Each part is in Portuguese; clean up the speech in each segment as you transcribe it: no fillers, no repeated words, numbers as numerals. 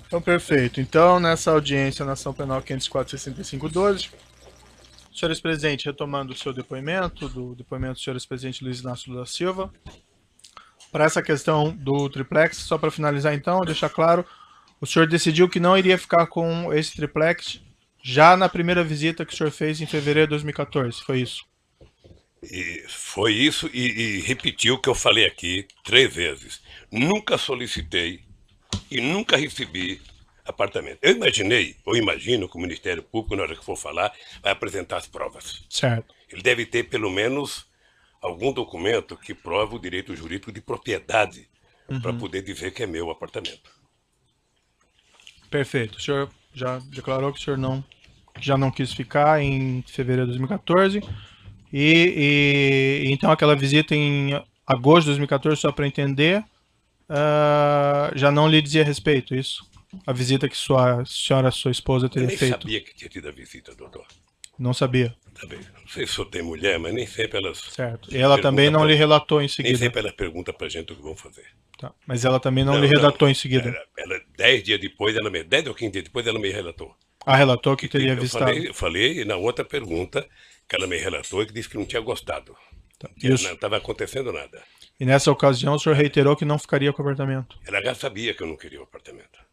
Então, perfeito. Então, nessa audiência na ação penal 504-6512, senhores presidentes, retomando o seu depoimento, do depoimento do senhores presidente Luiz Inácio Lula Silva, para essa questão do triplex, só para finalizar então, deixar claro, o senhor decidiu que não iria ficar com esse triplex já na primeira visita que o senhor fez em fevereiro de 2014, foi isso? E foi isso e repetiu o que eu falei aqui 3 vezes. Nunca solicitei e nunca recebi apartamento. Eu imaginei, ou imagino que o Ministério Público, na hora que for falar, vai apresentar as provas. Certo. Ele deve ter pelo menos algum documento que prova o direito jurídico de propriedade para poder dizer que é meu apartamento. Perfeito. O senhor já declarou que o senhor já não quis ficar em fevereiro de 2014. Então aquela visita em agosto de 2014, só para entender, já não lhe dizia respeito, isso? A visita que sua senhora, sua esposa, Eu teria nem feito. sabia que tinha tido a visita, doutor. Não sabia. Também. Não sei se só tem mulher, mas nem sempre elas. Certo. E ela também não lhe relatou em Nem seguida. sempre elas perguntam pra gente o que vão fazer. Tá. Mas ela também não lhe relatou em seguida. Ela 10 dias depois, 10 ou 15 dias depois, ela me relatou. Ah, relatou que teria avistado. Eu falei na outra pergunta que ela me relatou e que disse que não tinha gostado. Tá. Que não estava acontecendo nada. E nessa ocasião o senhor reiterou que não ficaria com o apartamento. Ela já sabia que eu não queria o apartamento.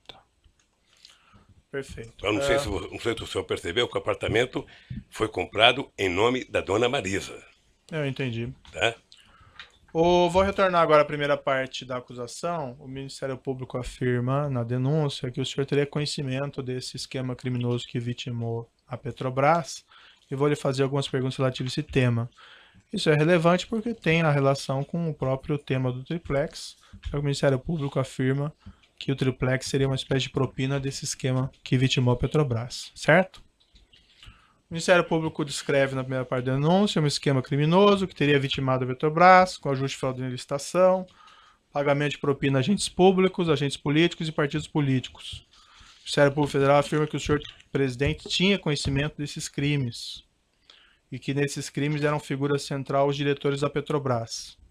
Perfeito. Eu não sei se o senhor percebeu que o apartamento foi comprado em nome da dona Marisa. Eu entendi. Tá? Vou retornar agora à primeira parte da acusação. O Ministério Público afirma na denúncia que o senhor teria conhecimento desse esquema criminoso que vitimou a Petrobras e vou lhe fazer algumas perguntas relativas a esse tema. Isso é relevante porque tem a relação com o próprio tema do triplex. O Ministério Público afirma que o triplex seria uma espécie de propina desse esquema que vitimou a Petrobras, certo? O Ministério Público descreve na primeira parte da denúncia um esquema criminoso que teria vitimado a Petrobras com ajuste fraudulento em licitação, pagamento de propina a agentes públicos, agentes políticos e partidos políticos. O Ministério Público Federal afirma que o senhor presidente tinha conhecimento desses crimes e que nesses crimes eram figura central os diretores da Petrobras.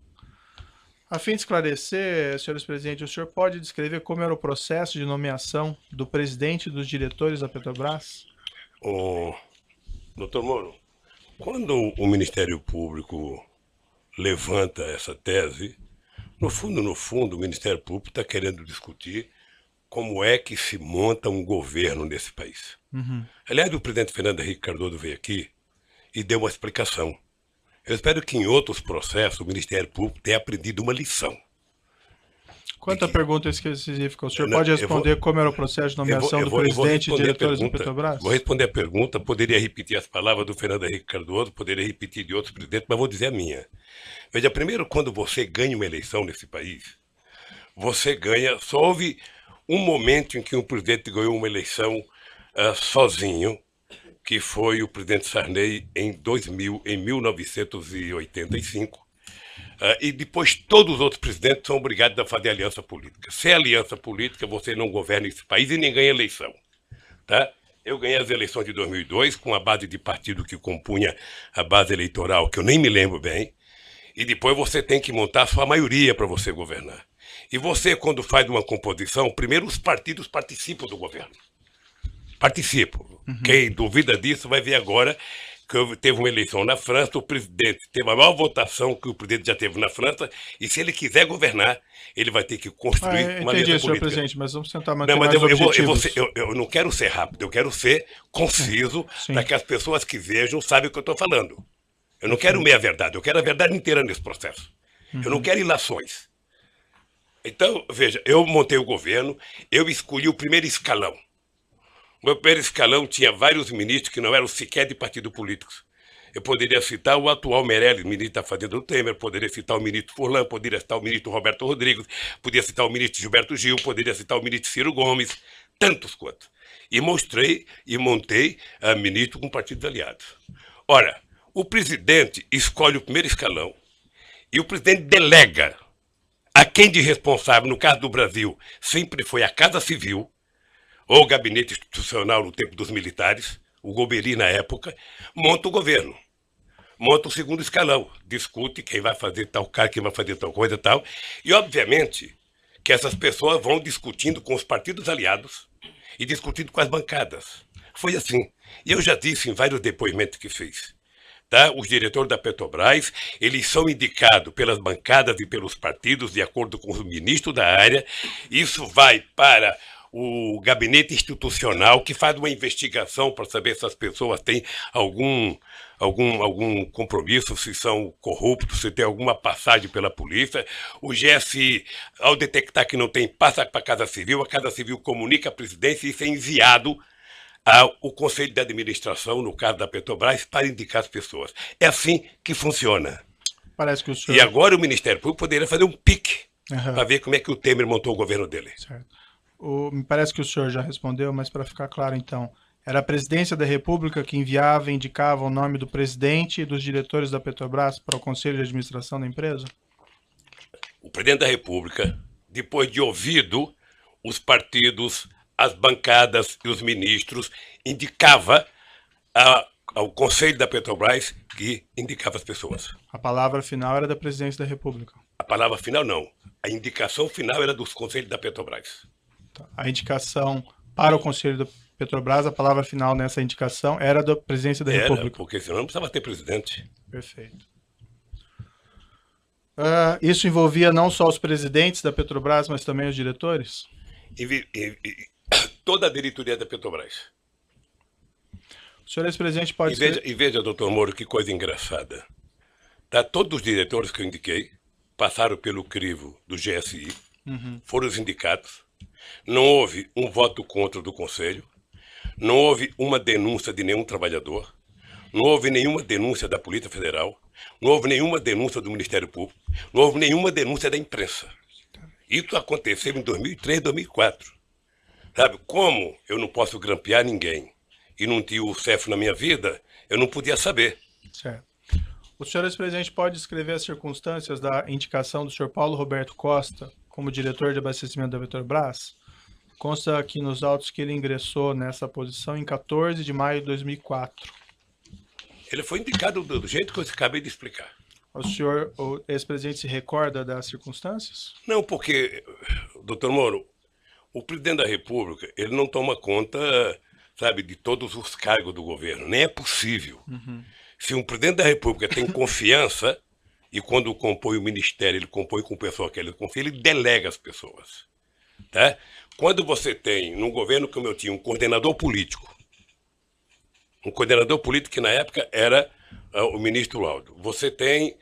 A fim de esclarecer, senhores presidentes, o senhor pode descrever como era o processo de nomeação do presidente e dos diretores da Petrobras? Doutor Moro, quando o Ministério Público levanta essa tese, no fundo, o Ministério Público está querendo discutir como é que se monta um governo nesse país. Aliás, o presidente Fernando Henrique Cardoso veio aqui e deu uma explicação. Eu espero que em outros processos o Ministério Público tenha aprendido uma lição. Quanta pergunta específica? O senhor pode responder como era o processo de nomeação do presidente e diretores da Petrobras? Vou responder a pergunta, poderia repetir as palavras do Fernando Henrique Cardoso, poderia repetir de outros presidentes, mas vou dizer a minha. Veja, primeiro, quando você ganha uma eleição nesse país, você ganha, só houve um momento em que um presidente ganhou uma eleição sozinho, que foi o presidente Sarney em 1985. E depois todos os outros presidentes são obrigados a fazer aliança política. Sem aliança política, você não governa esse país e nem ganha eleição. Tá? Eu ganhei as eleições de 2002 com a base de partido que compunha a base eleitoral, que eu nem me lembro bem. E depois você tem que montar a sua maioria para você governar. E você, quando faz uma composição, primeiro os partidos participam do governo. Participam. Quem duvida disso vai ver agora que teve uma eleição na França, o presidente teve a maior votação que o presidente já teve na França, e se ele quiser governar, ele vai ter que construir uma aliança política. Entendi, senhor presidente, mas vamos tentar manter mais objetivos. Eu não quero ser rápido, eu quero ser conciso, para que as pessoas que vejam saibam o que eu estou falando. Eu não quero meia verdade, eu quero a verdade inteira nesse processo. Eu não quero ilações. Então, veja, eu montei o governo, eu escolhi o primeiro escalão. O meu primeiro escalão tinha vários ministros que não eram sequer de partido políticos. Eu poderia citar o atual Meirelles, ministro da Fazenda do Temer, poderia citar o ministro Furlan, poderia citar o ministro Roberto Rodrigues, poderia citar o ministro Gilberto Gil, poderia citar o ministro Ciro Gomes, tantos quantos. E mostrei e montei a ministro com partidos aliados. Ora, o presidente escolhe o primeiro escalão e o presidente delega a quem de responsável, no caso do Brasil, sempre foi a Casa Civil, ou o gabinete institucional no tempo dos militares, o Gobeli na época, monta o governo. Monta o segundo escalão, discute quem vai fazer tal cara, quem vai fazer tal coisa e tal. E, obviamente, que essas pessoas vão discutindo com os partidos aliados e discutindo com as bancadas. Foi assim. E eu já disse em vários depoimentos que fiz. Tá? Os diretores da Petrobras, eles são indicados pelas bancadas e pelos partidos, de acordo com os ministros da área. Isso vai para o gabinete institucional, que faz uma investigação para saber se as pessoas têm algum compromisso, se são corruptos, se tem alguma passagem pela polícia. O GSI, ao detectar que não tem, passa para a Casa Civil comunica à presidência e isso é enviado ao Conselho de Administração, no caso da Petrobras, para indicar as pessoas. É assim que funciona. Parece que o senhor... E agora o Ministério Público poderia fazer um pique para ver como é que o Temer montou o governo dele. Certo. Me parece que o senhor já respondeu, mas para ficar claro então, era a Presidência da República que enviava e indicava o nome do presidente e dos diretores da Petrobras para o Conselho de Administração da empresa? O Presidente da República, depois de ouvido os partidos, as bancadas e os ministros, indicava ao Conselho da Petrobras que indicava as pessoas. A palavra final era da Presidência da República? A palavra final não. A indicação final era dos Conselhos da Petrobras. A indicação para o Conselho da Petrobras, a palavra final nessa indicação era da Presidência da República? Porque senão não precisava ter presidente. Perfeito. Isso envolvia não só os presidentes da Petrobras, mas também os diretores? Toda a diretoria da Petrobras. O senhor ex-presidente pode... E veja, doutor Moro, que coisa engraçada. Tá, todos os diretores que eu indiquei passaram pelo crivo do GSI, foram os indicados. Não houve um voto contra do Conselho, não houve uma denúncia de nenhum trabalhador, não houve nenhuma denúncia da Polícia Federal, não houve nenhuma denúncia do Ministério Público, não houve nenhuma denúncia da imprensa. Isso aconteceu em 2003, 2004. Sabe, como eu não posso grampear ninguém e não tinha o CEF na minha vida, eu não podia saber. Certo. O senhor ex-presidente pode descrever as circunstâncias da indicação do senhor Paulo Roberto Costa como diretor de abastecimento da Petrobras? Consta aqui nos autos que ele ingressou nessa posição em 14 de maio de 2004. Ele foi indicado do jeito que eu acabei de explicar. O senhor, o ex-presidente, se recorda das circunstâncias? Não, porque, doutor Moro, o presidente da República, ele não toma conta, sabe, de todos os cargos do governo. Nem é possível. Se um presidente da República tem confiança, e quando compõe o ministério, ele compõe com o pessoal que ele confia, ele delega as pessoas. Tá? Quando você tem, num governo como eu tinha, um coordenador político que na época era o ministro Laudo, você tem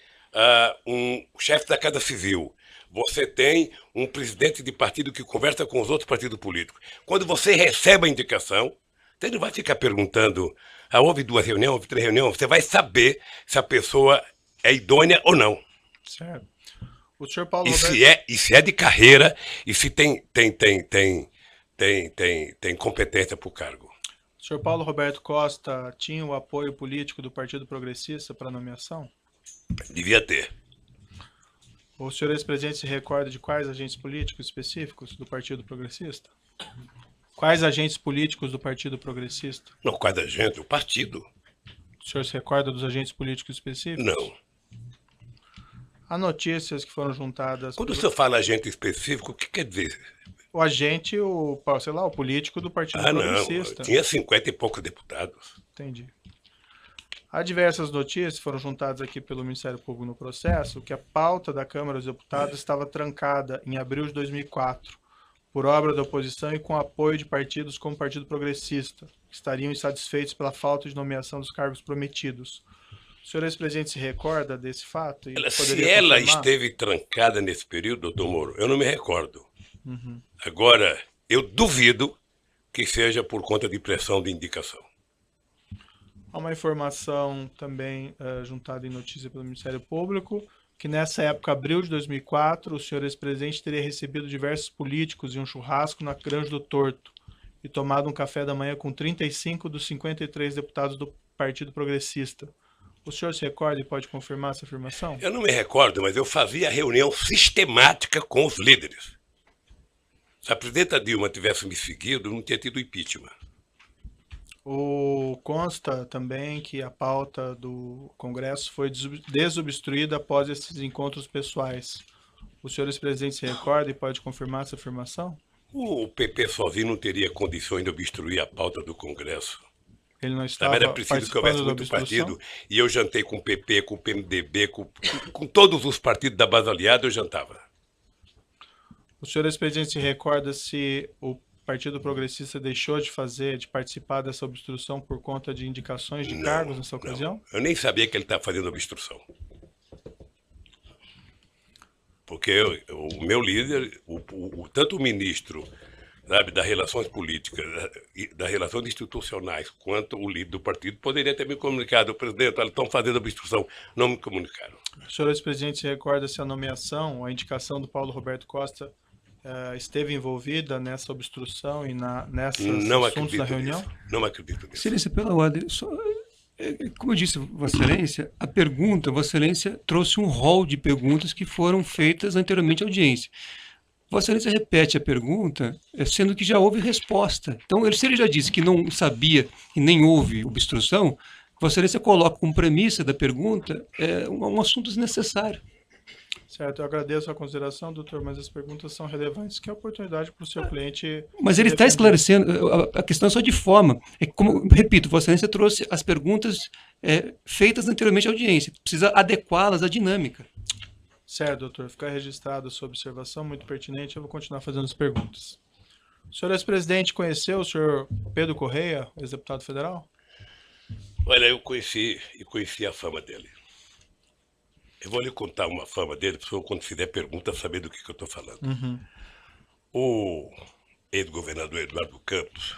um chefe da Casa Civil, você tem um presidente de partido que conversa com os outros partidos políticos. Quando você recebe a indicação, você não vai ficar perguntando, houve 2 reuniões, houve 3 reuniões, você vai saber se a pessoa é idônea ou não. Certo. O senhor Paulo e Roberto... se é de carreira e se tem competência para o cargo. O senhor Paulo Roberto Costa tinha o apoio político do Partido Progressista para a nomeação? Devia ter. O senhor ex-presidente se recorda de quais agentes políticos específicos do Partido Progressista? Quais agentes políticos do Partido Progressista? Não, quais agentes? O partido. O senhor se recorda dos agentes políticos específicos? Não. Há notícias que foram juntadas... Quando o senhor fala agente específico, o que quer dizer? O agente, sei lá, o político do Partido Progressista. Não, tinha 50 e poucos deputados. Entendi. Há diversas notícias que foram juntadas aqui pelo Ministério Público no processo, que a pauta da Câmara dos Deputados estava trancada em abril de 2004, por obra da oposição e com apoio de partidos como o Partido Progressista, que estariam insatisfeitos pela falta de nomeação dos cargos prometidos. O senhor ex-presidente se recorda desse fato? Se ela esteve trancada nesse período, doutor Moro, eu não me recordo. Agora, eu duvido que seja por conta de pressão de indicação. Há uma informação também juntada em notícia pelo Ministério Público, que nessa época, abril de 2004, o senhor ex-presidente teria recebido diversos políticos em um churrasco na Granja do Torto e tomado um café da manhã com 35 dos 53 deputados do Partido Progressista. O senhor se recorda e pode confirmar essa afirmação? Eu não me recordo, mas eu fazia reunião sistemática com os líderes. Se a presidenta Dilma tivesse me seguido, não tinha tido impeachment. Consta também que a pauta do Congresso foi desobstruída após esses encontros pessoais. O senhor ex-presidente se recorda e pode confirmar essa afirmação? O PP sozinho não teria condições de obstruir a pauta do Congresso. Ele não Sabe, era estava preciso que houvesse participando da muito obstrução? partido. E eu jantei com o PP, com o PMDB, com todos os partidos da base aliada, eu jantava. O senhor ex-presidente se recorda se o Partido Progressista deixou de participar dessa obstrução por conta de indicações de Não, cargos nessa não. ocasião? Eu nem sabia que ele estava fazendo obstrução. Porque o meu líder, tanto o ministro, sabe, das relações políticas, das relações institucionais, quanto o líder do partido, poderia ter me comunicado, presidente, eles estão fazendo obstrução. Não me comunicaram. O senhor ex-presidente se recorda se a nomeação, a indicação do Paulo Roberto Costa esteve envolvida nessa obstrução e nesses Não assuntos da acredito reunião? nisso. Não acredito nisso. Excelência, pela ordem, como eu disse, Vossa Excelência, a pergunta, Vossa Excelência trouxe um rol de perguntas que foram feitas anteriormente à audiência. Vossa Excelência repete a pergunta, sendo que já houve resposta. Então, se ele já disse que não sabia e nem houve obstrução, Vossa Excelência coloca como premissa da pergunta um assunto desnecessário. Certo, eu agradeço a consideração, doutor, mas as perguntas são relevantes, que é a oportunidade para o seu cliente... Mas ele está esclarecendo, a questão é só de forma. Como, repito, Vossa Excelência trouxe as perguntas feitas anteriormente à audiência, precisa adequá-las à dinâmica. Certo, doutor, fica registrada a sua observação, muito pertinente, eu vou continuar fazendo as perguntas. O senhor ex-presidente conheceu o senhor Pedro Correia, ex-deputado federal? Olha, eu conheci a fama dele. Eu vou lhe contar uma fama dele, para o senhor, quando fizer pergunta, saber do que eu estou falando. Uhum. O ex-governador Eduardo Campos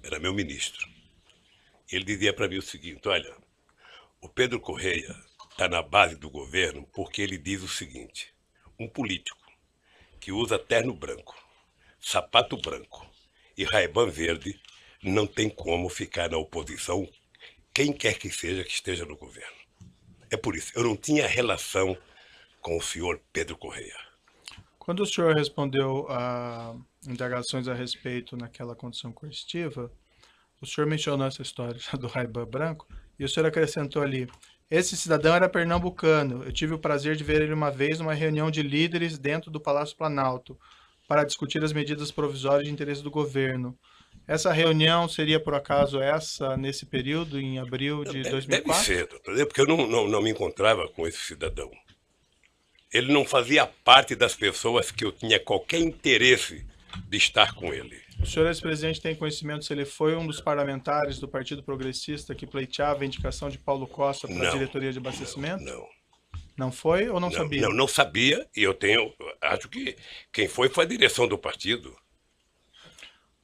era meu ministro. Ele dizia para mim o seguinte: olha, o Pedro Correia está na base do governo porque ele diz o seguinte: um político que usa terno branco, sapato branco e Ray-Ban verde não tem como ficar na oposição, quem quer que seja que esteja no governo. É por isso, eu não tinha relação com o senhor Pedro Correia. Quando o senhor respondeu a indagações a respeito naquela condição coercitiva, o senhor mencionou essa história do Ray-Ban branco e o senhor acrescentou ali: esse cidadão era pernambucano, eu tive o prazer de ver ele uma vez numa reunião de líderes dentro do Palácio Planalto para discutir as medidas provisórias de interesse do governo. Essa reunião seria, por acaso, nesse período, em abril de 2004? Deve ser, doutor, porque eu não me encontrava com esse cidadão. Ele não fazia parte das pessoas que eu tinha qualquer interesse de estar com ele. O senhor ex-presidente tem conhecimento se ele foi um dos parlamentares do Partido Progressista que pleiteava a indicação de Paulo Costa para a diretoria de abastecimento? Não. Não foi ou não sabia? Não sabia, e acho que quem foi a direção do partido.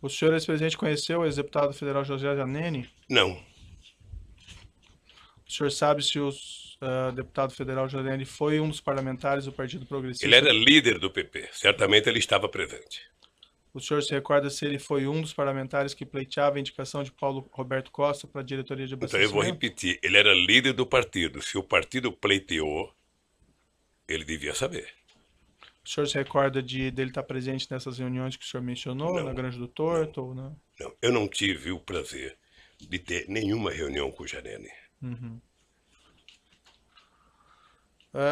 O senhor ex-presidente conheceu o ex-deputado federal José Zaneni? Não. O senhor sabe se o deputado federal José Zaneni foi um dos parlamentares do Partido Progressista? Ele era líder do PP, certamente ele estava presente. O senhor se recorda se ele foi um dos parlamentares que pleiteava a indicação de Paulo Roberto Costa para a diretoria de abastecimento? Então eu vou repetir, ele era líder do partido. Se o partido pleiteou, ele devia saber. O senhor se recorda dele estar presente nessas reuniões que o senhor mencionou, Não, na Granja do Torto? Ou não? Não, eu não tive o prazer de ter nenhuma reunião com o Janene. Uhum.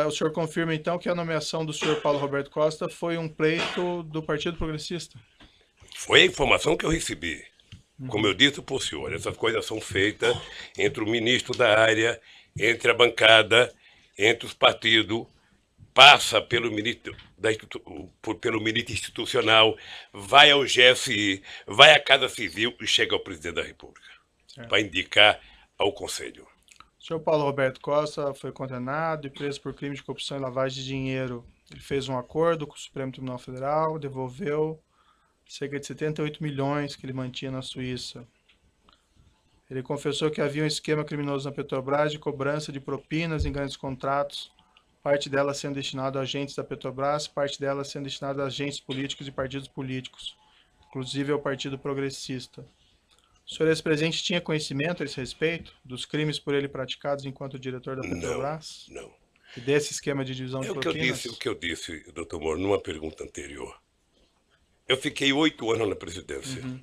O senhor confirma, então, que a nomeação do senhor Paulo Roberto Costa foi um pleito do Partido Progressista? Foi a informação que eu recebi. Como eu disse para o senhor, essas coisas são feitas entre o ministro da área, entre a bancada, entre os partidos, passa pelo ministro institucional, vai ao GSI, vai à Casa Civil e chega ao presidente da República para indicar ao Conselho. O senhor Paulo Roberto Costa foi condenado e preso por crime de corrupção e lavagem de dinheiro. Ele fez um acordo com o Supremo Tribunal Federal, devolveu cerca de 78 milhões que ele mantinha na Suíça. Ele confessou que havia um esquema criminoso na Petrobras de cobrança de propinas em grandes contratos, parte dela sendo destinada a agentes da Petrobras, parte dela sendo destinada a agentes políticos e partidos políticos, inclusive ao Partido Progressista. O senhor ex-presidente tinha conhecimento a esse respeito dos crimes por ele praticados enquanto diretor da Petrobras? Não. E desse esquema de divisão de propinas? O que eu disse, doutor Moro, numa pergunta anterior. Eu fiquei 8 anos na presidência. Uhum.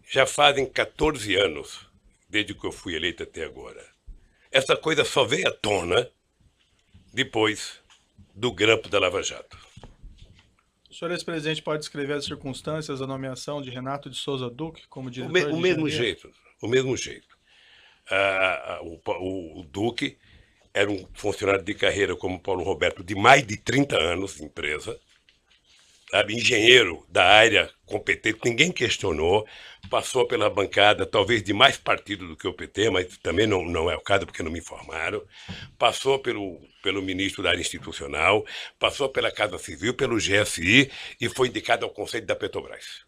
Já fazem 14 anos, desde que eu fui eleito até agora. Essa coisa só veio à tona depois do grampo da Lava Jato. O senhor ex-presidente pode descrever as circunstâncias da nomeação de Renato de Souza Duque como O diretor de mesmo engenharia? jeito, o mesmo jeito. O Duque era um funcionário de carreira como Paulo Roberto de mais de 30 anos de empresa, sabe? Engenheiro da área competente, ninguém questionou, passou pela bancada talvez de mais partido do que o PT, mas também não é o caso porque não me informaram, passou pelo ministro da área institucional, passou pela Casa Civil, pelo GSI e foi indicado ao Conselho da Petrobras.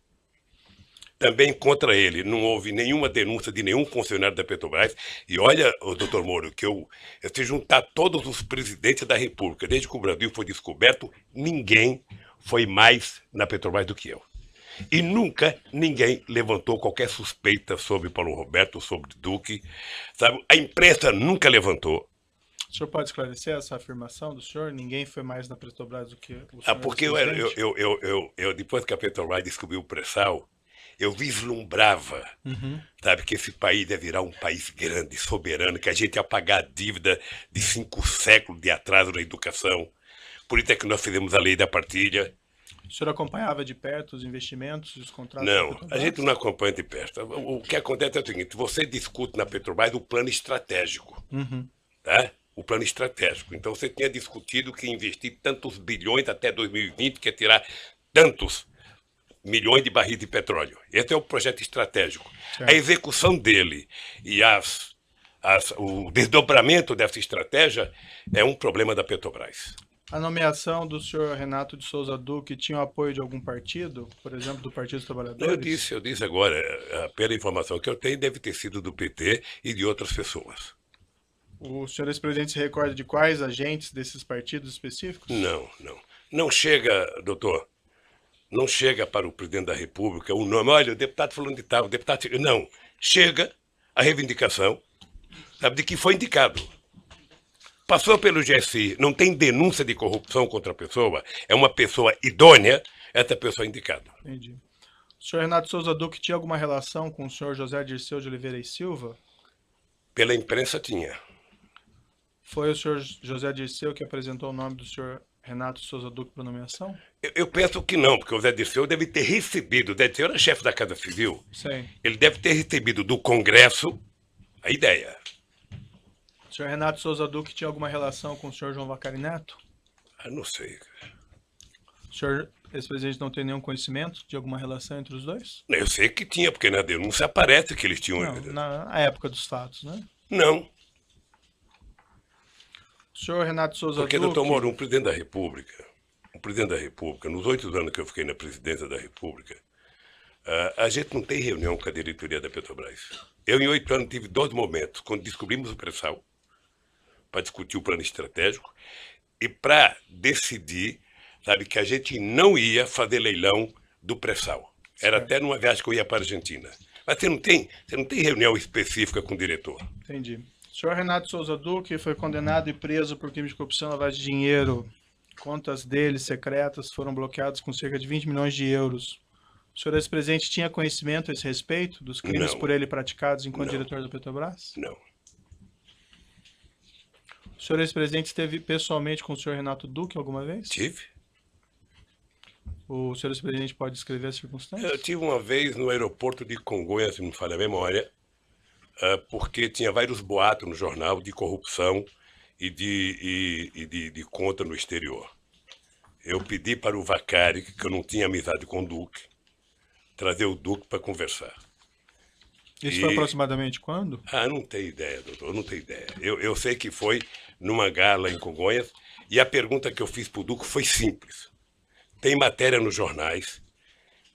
Também contra ele não houve nenhuma denúncia de nenhum funcionário da Petrobras. E olha, doutor Moro, que se juntar todos os presidentes da República, desde que o Brasil foi descoberto, ninguém foi mais na Petrobras do que eu. E nunca ninguém levantou qualquer suspeita sobre Paulo Roberto, sobre Duque. Sabe? A imprensa nunca levantou. O senhor pode esclarecer essa afirmação do senhor? Ninguém foi mais na Petrobras do que o senhor? Porque depois que a Petrobras descobriu o pré-sal, eu vislumbrava, sabe, que esse país ia virar um país grande, soberano, que a gente ia pagar a dívida de 5 séculos de atraso na educação. Por isso é que nós fizemos a lei da partilha. O senhor acompanhava de perto os investimentos e os contratos? Não, a gente não acompanha de perto. O que acontece é o seguinte, você discute na Petrobras o plano estratégico, tá? O plano estratégico. Então você tinha discutido que investir tantos bilhões até 2020, que é tirar tantos milhões de barris de petróleo. Esse é o projeto estratégico. Certo. A execução dele e o desdobramento dessa estratégia é um problema da Petrobras. A nomeação do senhor Renato de Souza Duque tinha o apoio de algum partido? Por exemplo, do Partido dos Trabalhadores? Eu disse agora, pela informação que eu tenho, deve ter sido do PT e de outras pessoas. O senhor ex-presidente se recorda de quais agentes desses partidos específicos? Não. Não chega, doutor. Não chega para o presidente da República o nome, olha, o deputado falando de tal, o deputado... Não, chega a reivindicação, sabe, de que foi indicado. Passou pelo GSI, não tem denúncia de corrupção contra a pessoa, é uma pessoa idônea, essa pessoa é indicada. Entendi. O senhor Renato Souza Duque tinha alguma relação com o senhor José Dirceu de Oliveira e Silva? Pela imprensa tinha. Foi o senhor José Dirceu que apresentou o nome do senhor Renato Souza Duque para nomeação? Eu penso que não, porque o Zé Dirceu deve ter recebido, Zé Dirceu era chefe da Casa Civil, sim, ele deve ter recebido do Congresso a ideia. O senhor Renato Souza Duque tinha alguma relação com o senhor João Vacari Neto? Não sei. O senhor ex-presidente não tem nenhum conhecimento de alguma relação entre os dois? Eu sei que tinha, porque na denúncia aparece que eles tinham... Não, na época dos fatos, né? Não. O senhor Renato Souza Porque, Duque... doutor Moro, um presidente da República, nos 8 anos que eu fiquei na presidência da República, a gente não tem reunião com a diretoria da Petrobras. Eu, em 8 anos, tive 2 momentos, quando descobrimos o pré-sal, para discutir o plano estratégico, e para decidir, sabe, que a gente não ia fazer leilão do pré-sal. Era até numa viagem que eu ia para a Argentina. Mas você não tem reunião específica com o diretor. Entendi. O senhor Renato Souza Duque foi condenado e preso por crime de corrupção e lavagem de dinheiro. Contas dele secretas foram bloqueadas com cerca de 20 milhões de euros. O senhor ex-presidente tinha conhecimento a esse respeito dos crimes por ele praticados enquanto diretor da Petrobras? Não. O senhor ex-presidente esteve pessoalmente com o senhor Renato Duque alguma vez? Tive. O senhor ex-presidente pode descrever as circunstâncias? Eu tive uma vez no aeroporto de Congonhas, se não me falha a memória, porque tinha vários boatos no jornal de corrupção e de conta no exterior. Eu pedi para o Vacari, que eu não tinha amizade com o Duque, trazer o Duque para conversar. Isso foi aproximadamente quando? Não tenho ideia, doutor, não tenho ideia. Eu sei que foi numa gala em Congonhas, e a pergunta que eu fiz para o Duque foi simples. Tem matéria nos jornais,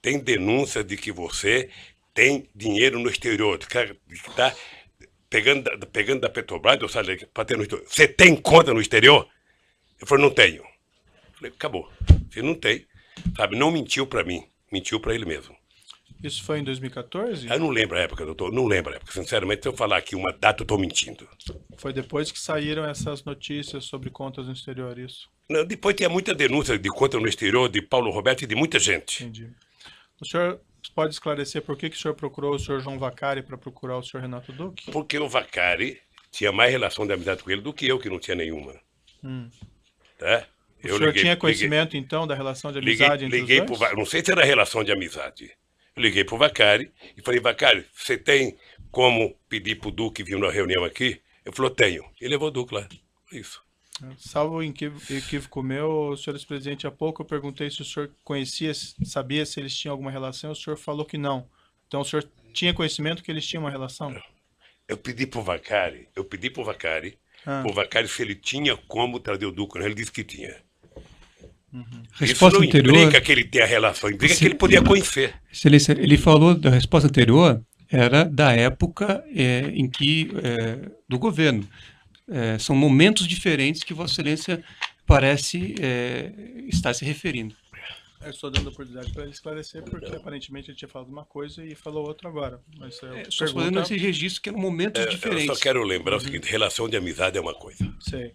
tem denúncia de que você tem dinheiro no exterior, que está pegando da Petrobras, para ter no exterior. Você tem conta no exterior? Eu falei, não tenho. Eu falei, acabou. Você não tem, sabe, não mentiu para mim, mentiu para ele mesmo. Isso foi em 2014? Eu não lembro a época, doutor, não lembro a época. Sinceramente, se eu falar aqui uma data, eu estou mentindo. Foi depois que saíram essas notícias sobre contas no exterior, isso? Não, depois tinha muita denúncia de conta no exterior, de Paulo Roberto e de muita gente. Entendi. O senhor pode esclarecer por que o senhor procurou o senhor João Vacari para procurar o senhor Renato Duque? Porque o Vacari tinha mais relação de amizade com ele do que eu, que não tinha nenhuma. Tá? O senhor tinha conhecimento, então, da relação de amizade entre os dois? Não sei se era relação de amizade. Eu liguei para o Vacari e falei, Vacari, você tem como pedir para o Duque vir na reunião aqui? Ele falou, tenho. E levou o Duque lá. Isso. Salvo equívoco meu, senhor presidente, há pouco eu perguntei se o senhor conhecia, sabia se eles tinham alguma relação, o senhor falou que não. Então o senhor tinha conhecimento que eles tinham uma relação? Eu pedi para o Vacari, o Vacari se ele tinha como trazer o Duque, ele disse que tinha. Resposta Isso não anterior, implica que ele tenha relação, implica que ele podia conhecer. Excelência, ele falou da resposta anterior, era da época em que, do governo. São momentos diferentes que Vossa Excelência parece estar se referindo. Eu estou dando a oportunidade para ele esclarecer, porque aparentemente ele tinha falado uma coisa e falou outra agora. Mas só fazendo esse registro que eram momentos diferentes. Eu só quero lembrar o seguinte, relação de amizade é uma coisa. Sei.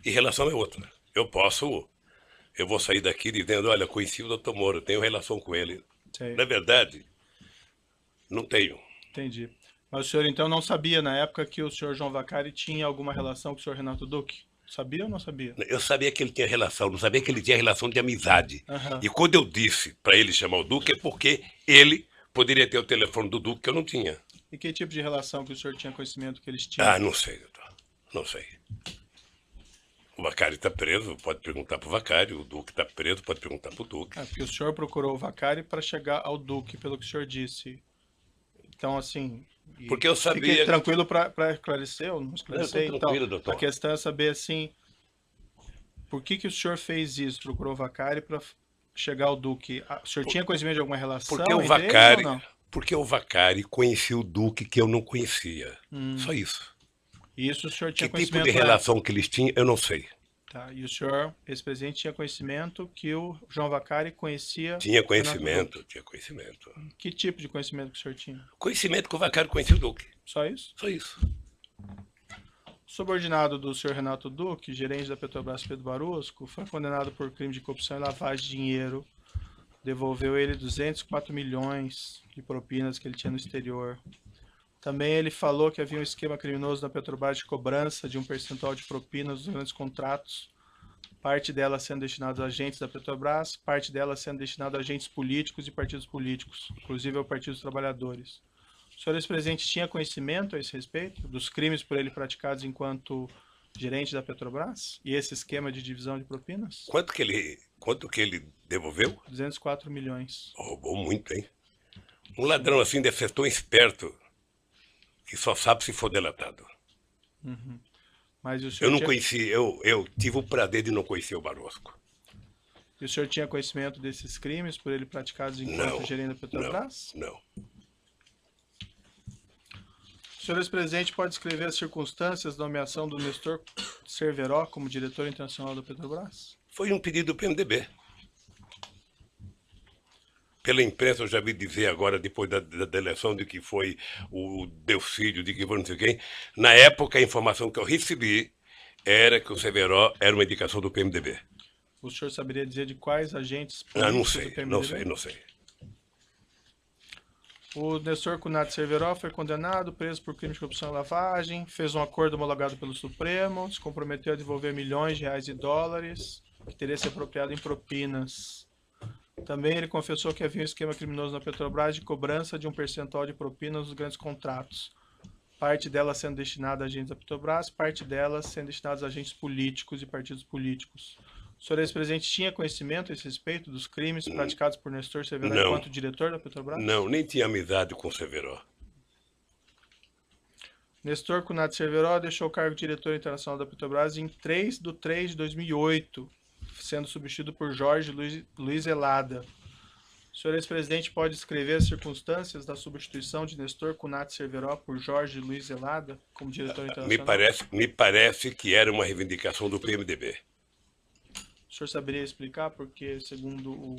E relação é outra. Eu vou sair daqui dizendo, olha, conheci o Dr. Moro, tenho relação com ele. Sei. Na verdade, não tenho. Entendi. Mas o senhor então não sabia na época que o senhor João Vacari tinha alguma relação com o senhor Renato Duque? Sabia ou não sabia? Eu sabia que ele tinha relação, não sabia que ele tinha relação de amizade. E quando eu disse para ele chamar o Duque é porque ele poderia ter o telefone do Duque que eu não tinha. E que tipo de relação que o senhor tinha conhecimento que eles tinham? Não sei, doutor. Não sei. O Vacari está preso, pode perguntar para o Vacari. O Duque está preso, pode perguntar para o Duque. Porque o senhor procurou o Vacari para chegar ao Duque, pelo que o senhor disse. Então, assim... Porque eu sabia... Fiquei tranquilo para esclarecer, ou não esclarecer. Não, tranquilo, então, doutor. A questão é saber, assim, por que o senhor fez isso? Procurou o Vacari para chegar ao Duque? O senhor tinha conhecimento de alguma relação porque o Vacari, porque o Vacari conhecia o Duque que eu não conhecia. Só isso. E isso o senhor tinha que conhecimento? Que tipo de relação que eles tinham, eu não sei. Tá, e o senhor, ex-presidente, tinha conhecimento que o João Vacari conhecia... Tinha conhecimento. Que tipo de conhecimento que o senhor tinha? Conhecimento que o Vacari conhecia o Duque. Só isso? Só isso. Subordinado do senhor Renato Duque, gerente da Petrobras Pedro Barusco, foi condenado por crime de corrupção e lavagem de dinheiro. Devolveu ele 204 milhões de propinas que ele tinha no exterior. Também ele falou que havia um esquema criminoso na Petrobras de cobrança de um percentual de propinas dos grandes contratos, parte dela sendo destinada a agentes da Petrobras, parte dela sendo destinada a agentes políticos e partidos políticos, inclusive ao Partido dos Trabalhadores. O senhor ex-presidente tinha conhecimento a esse respeito dos crimes por ele praticados enquanto gerente da Petrobras e esse esquema de divisão de propinas? Quanto que ele devolveu? 204 milhões. Roubou muito, hein? Um ladrão assim deve ser tão esperto que só sabe se for delatado. Mas o senhor eu não conheci, eu tive o prazer de não conhecer o Barosco. E o senhor tinha conhecimento desses crimes por ele praticados enquanto gerente da Petrobras? Não. O senhor ex-presidente pode descrever as circunstâncias da nomeação do Nestor Cerveró como diretor internacional da Petrobras? Foi um pedido do PMDB. Pela imprensa eu já vi dizer agora, depois da eleição, de que foi o Delcídio, de que foi não sei quem. Na época, a informação que eu recebi era que o Cerveró era uma indicação do PMDB. O senhor saberia dizer de quais agentes políticos do PMDB? Não sei. O Nestor Cunati Cerveró foi condenado, preso por crime de corrupção e lavagem, fez um acordo homologado pelo Supremo, se comprometeu a devolver milhões de reais e dólares, que teria se apropriado em propinas. Também ele confessou que havia um esquema criminoso na Petrobras de cobrança de um percentual de propinas nos grandes contratos. Parte dela sendo destinada a agentes da Petrobras, parte dela sendo destinada a agentes políticos e partidos políticos. O senhor ex-presidente tinha conhecimento a esse respeito dos crimes praticados por Nestor Cerveró enquanto diretor da Petrobras? Não, nem tinha amizade com o Cerveró. Nestor Cunati Cerveró deixou o cargo de diretor internacional da Petrobras em 3/3/2008, sendo substituído por Jorge Luiz Elada. O senhor ex-presidente pode descrever as circunstâncias da substituição de Nestor Cunati Cerveró por Jorge Luiz Elada como diretor internacional? Me parece que era uma reivindicação do PMDB. O senhor saberia explicar porque, segundo o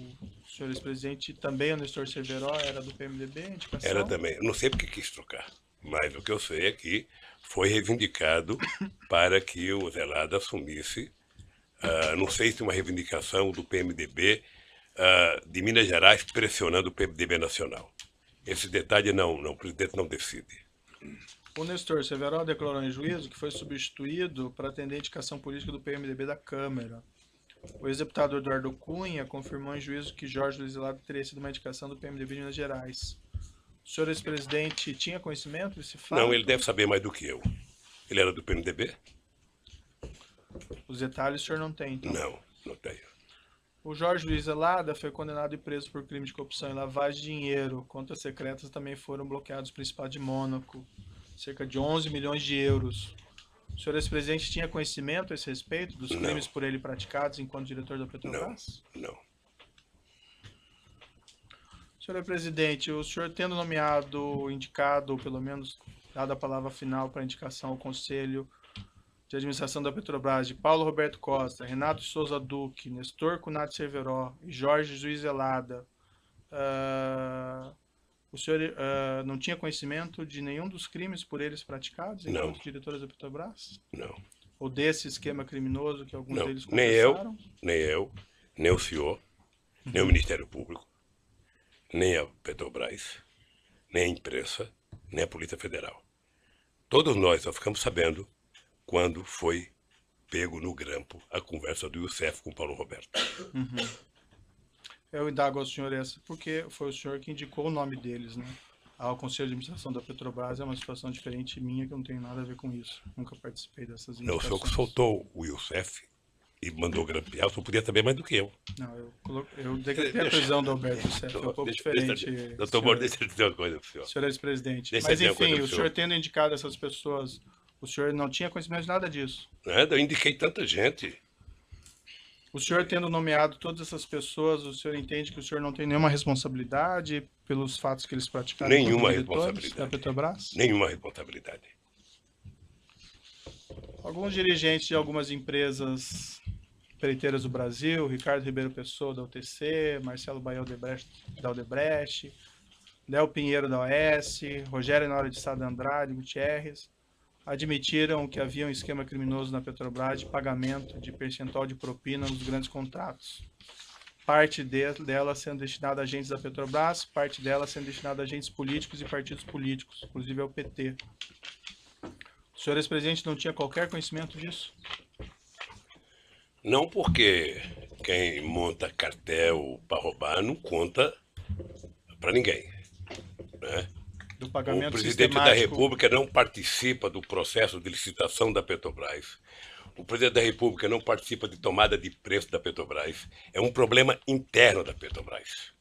senhor ex-presidente, também o Nestor Cerveró era do PMDB, indicação? Era também. Não sei porque quis trocar, mas o que eu sei é que foi reivindicado para que o Zelada assumisse. Não sei se uma reivindicação do PMDB de Minas Gerais pressionando o PMDB nacional. Esse detalhe o presidente não decide. O Nestor Cerveró declarou em juízo que foi substituído para atender a indicação política do PMDB da Câmara. O ex-deputado Eduardo Cunha confirmou em juízo que Jorge Luiz Zelada teria sido uma indicação do PMDB de Minas Gerais. O senhor ex-presidente tinha conhecimento desse fato? Não, ele deve saber mais do que eu. Ele era do PMDB? Os detalhes o senhor não tem, então? Não tenho. O Jorge Luiz Zelada foi condenado e preso por crime de corrupção e lavagem de dinheiro. Contas secretas também foram bloqueados no Principado de Mônaco. Cerca de 11 milhões de euros. O senhor ex-presidente tinha conhecimento a esse respeito dos crimes por ele praticados enquanto diretor da Petrobras? Não. Senhor presidente, o senhor tendo nomeado, indicado, ou pelo menos dado a palavra final para indicação ao Conselho de Administração da Petrobras de Paulo Roberto Costa, Renato Souza Duque, Nestor Cunati Cerveró e Jorge Luiz Zelada, o senhor não tinha conhecimento de nenhum dos crimes por eles praticados enquanto diretores da Petrobras? Não. Ou desse esquema criminoso que alguns deles confessaram? Nem eu, nem o senhor, nem o Ministério Público, nem a Petrobras, nem a imprensa, nem a Polícia Federal. Todos nós só ficamos sabendo quando foi pego no grampo a conversa do Youssef com o Paulo Roberto. Eu indago ao senhor essa porque foi o senhor que indicou o nome deles, né? Ao Conselho de Administração da Petrobras é uma situação diferente minha, que eu não tenho nada a ver com isso. Nunca participei dessas indicações. Não, o senhor que soltou o Youssef e mandou grampear, o senhor podia saber mais do que eu. Não, eu decretei a prisão do Alberto Youssef, é um pouco diferente. Doutor Moro, deixa eu dizer uma coisa para o senhor. Senhor ex-presidente. Mas enfim, o senhor tendo indicado essas pessoas, o senhor não tinha conhecimento de nada disso? Nada, eu indiquei tanta gente. O senhor tendo nomeado todas essas pessoas, o senhor entende que o senhor não tem nenhuma responsabilidade pelos fatos que eles praticaram? Nenhuma responsabilidade. Da Petrobras? Nenhuma responsabilidade. Alguns dirigentes de algumas empresas empreiteiras do Brasil, Ricardo Ribeiro Pessoa da UTC, Marcelo Baia da Odebrecht, Léo Pinheiro da OS, Rogério Nora de Sá da Andrade Gutierrez, admitiram que havia um esquema criminoso na Petrobras de pagamento de percentual de propina nos grandes contratos. Parte dela sendo destinada a agentes da Petrobras, parte dela sendo destinada a agentes políticos e partidos políticos, inclusive ao PT. O senhor ex-presidente não tinha qualquer conhecimento disso? Não, porque quem monta cartel para roubar não conta para ninguém, né? Do pagamento o presidente da República não participa do processo de licitação da Petrobras. O presidente da República não participa de tomada de preço da Petrobras. É um problema interno da Petrobras.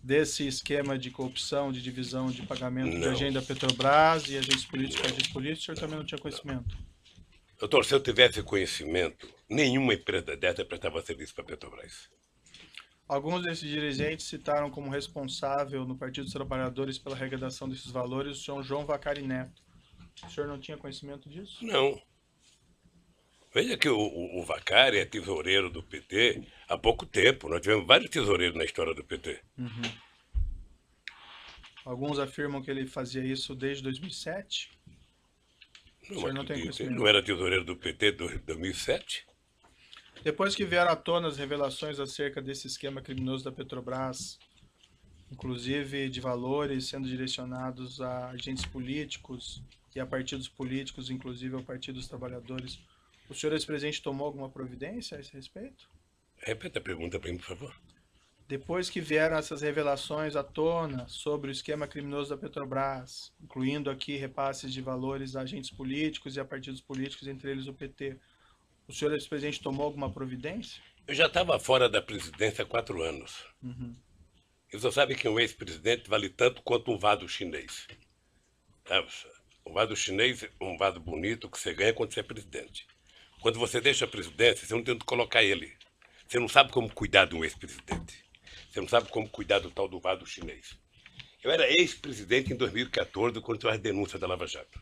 Desse esquema de corrupção, de divisão de pagamento de agente da Petrobras e agentes políticos, o senhor também não tinha conhecimento? Doutor, se eu tivesse conhecimento, nenhuma empresa dessa prestava serviço para a Petrobras. Alguns desses dirigentes citaram como responsável no Partido dos Trabalhadores pela arrecadação desses valores o senhor João Vacari Neto. O senhor não tinha conhecimento disso? Não. Veja que o Vacari é tesoureiro do PT há pouco tempo. Nós tivemos vários tesoureiros na história do PT. Alguns afirmam que ele fazia isso desde 2007. O senhor não tem conhecimento? Ele não era tesoureiro do PT desde 2007? Depois que vieram à tona as revelações acerca desse esquema criminoso da Petrobras, inclusive de valores sendo direcionados a agentes políticos e a partidos políticos, inclusive ao Partido dos Trabalhadores, o senhor ex-presidente tomou alguma providência a esse respeito? Repita a pergunta para mim, por favor. Depois que vieram essas revelações à tona sobre o esquema criminoso da Petrobras, incluindo aqui repasses de valores a agentes políticos e a partidos políticos, entre eles o PT, o senhor ex-presidente tomou alguma providência? Eu já estava fora da presidência há 4 anos. E você sabe que um ex-presidente vale tanto quanto um vaso chinês. Um vaso chinês é um vaso bonito que você ganha quando você é presidente. Quando você deixa a presidência, você não tem onde colocar ele. Você não sabe como cuidar de um ex-presidente. Você não sabe como cuidar do tal do vaso chinês. Eu era ex-presidente em 2014, quando teve a denúncia da Lava Jato.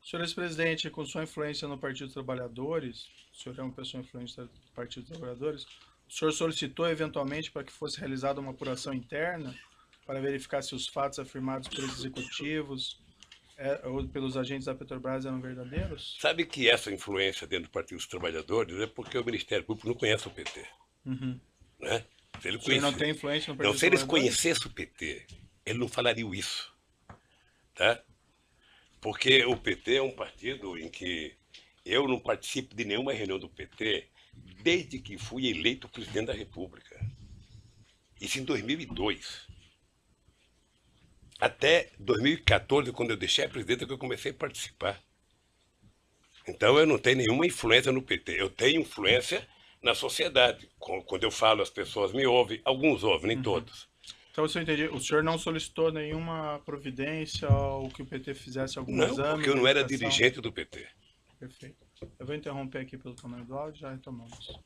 Senhor ex-presidente, com sua influência no Partido dos Trabalhadores, o senhor é uma pessoa influente do Partido dos Trabalhadores, o senhor solicitou eventualmente para que fosse realizada uma apuração interna para verificar se os fatos afirmados pelos executivos ou pelos agentes da Petrobras eram verdadeiros? Sabe que essa influência dentro do Partido dos Trabalhadores é porque o Ministério Público não conhece o PT. Né? Se ele não tem influência no Partido dos Trabalhadores? Se eles conhecessem o PT, ele não falaria isso. Tá? Porque o PT é um partido em que Eu não participo de nenhuma reunião do PT desde que fui eleito presidente da República. Isso em 2002. Até 2014, quando eu deixei a presidência, que eu comecei a participar. Então eu não tenho nenhuma influência no PT. Eu tenho influência na sociedade. Quando eu falo, as pessoas me ouvem. Alguns ouvem, nem todos. Então, se eu entendi, o senhor não solicitou nenhuma providência ou que o PT fizesse algum exame? Não, porque eu não era dirigente do PT. Perfeito. Eu vou interromper aqui pelo tamanho do áudio, já retomamos.